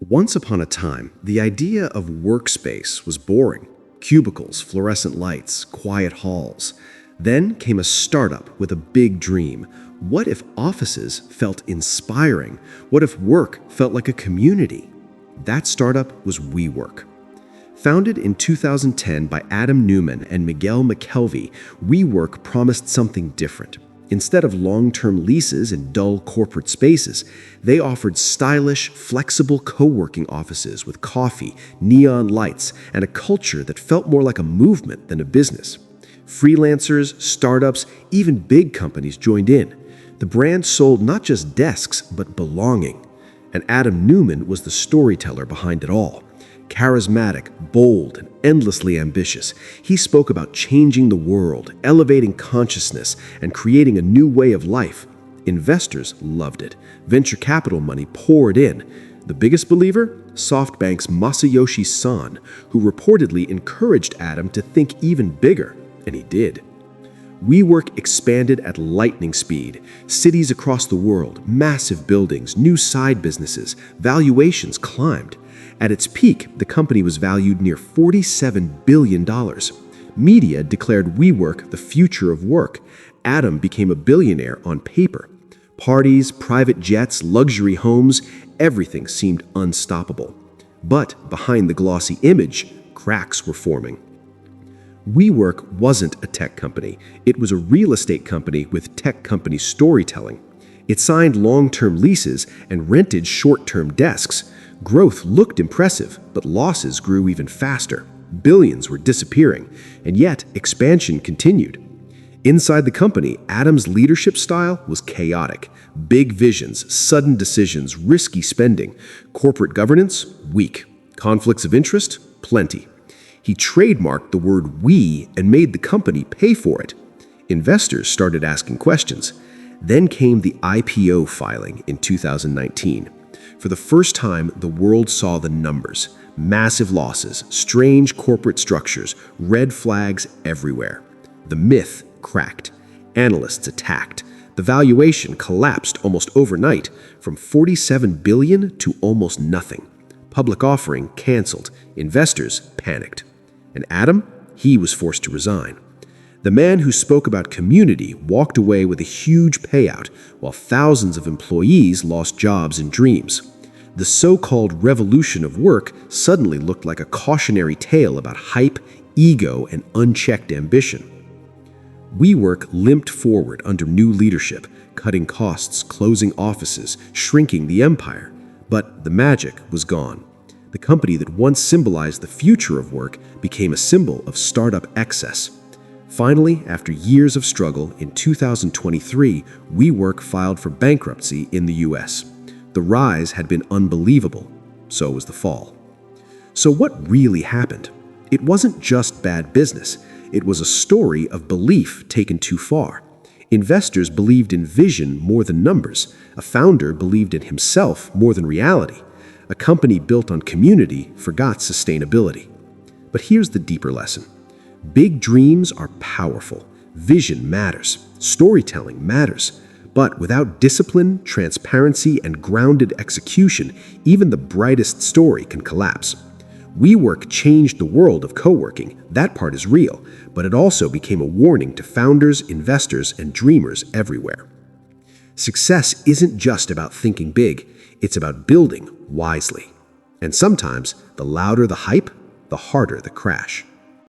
Once upon a time, the idea of workspace was boring. Cubicles, fluorescent lights, quiet halls. Then came a startup with a big dream. What if offices felt inspiring? What if work felt like a community? That startup was WeWork. Founded in 2010 by Adam Neumann and Miguel McKelvey, WeWork promised something different. Instead of long-term leases and dull corporate spaces, they offered stylish, flexible co-working offices with coffee, neon lights, and a culture that felt more like a movement than a business. Freelancers, startups, even big companies joined in. The brand sold not just desks, but belonging. And Adam Neumann was the storyteller behind it all. Charismatic, bold, and endlessly ambitious, he spoke about changing the world, elevating consciousness, and creating a new way of life. Investors loved it. Venture capital money poured in. The biggest believer? SoftBank's Masayoshi Son, who reportedly encouraged Adam to think even bigger, and he did. WeWork expanded at lightning speed. Cities across the world, massive buildings, new side businesses, valuations climbed. At its peak, the company was valued near $47 billion. Media declared WeWork the future of work. Adam became a billionaire on paper. Parties, private jets, luxury homes, everything seemed unstoppable. But behind the glossy image, cracks were forming. WeWork wasn't a tech company. It was a real estate company with tech company storytelling. It signed long-term leases and rented short-term desks. Growth looked impressive, but losses grew even faster. Billions were disappearing, and yet expansion continued. Inside the company, Adam's leadership style was chaotic. Big visions, sudden decisions, risky spending. Corporate governance? Weak. Conflicts of interest? Plenty. He trademarked the word "we" and made the company pay for it. Investors started asking questions. Then came the IPO filing in 2019. For the first time, the world saw the numbers. Massive losses, strange corporate structures, red flags everywhere. The myth cracked. Analysts attacked. The valuation collapsed almost overnight, from $47 billion to almost nothing. Public offering canceled. Investors panicked. And Adam? He was forced to resign. The man who spoke about community walked away with a huge payout, while thousands of employees lost jobs and dreams. The so-called revolution of work suddenly looked like a cautionary tale about hype, ego, and unchecked ambition. WeWork limped forward under new leadership, cutting costs, closing offices, shrinking the empire. But the magic was gone. The company that once symbolized the future of work became a symbol of startup excess. Finally, after years of struggle, in 2023, WeWork filed for bankruptcy in the US. The rise had been unbelievable. So was the fall. So what really happened? It wasn't just bad business. It was a story of belief taken too far. Investors believed in vision more than numbers. A founder believed in himself more than reality. A company built on community forgot sustainability. But here's the deeper lesson. Big dreams are powerful. Vision matters. Storytelling matters. But without discipline, transparency, and grounded execution, even the brightest story can collapse. WeWork changed the world of co-working. That part is real, but it also became a warning to founders, investors, and dreamers everywhere. Success isn't just about thinking big, it's about building wisely. And sometimes, the louder the hype, the harder the crash.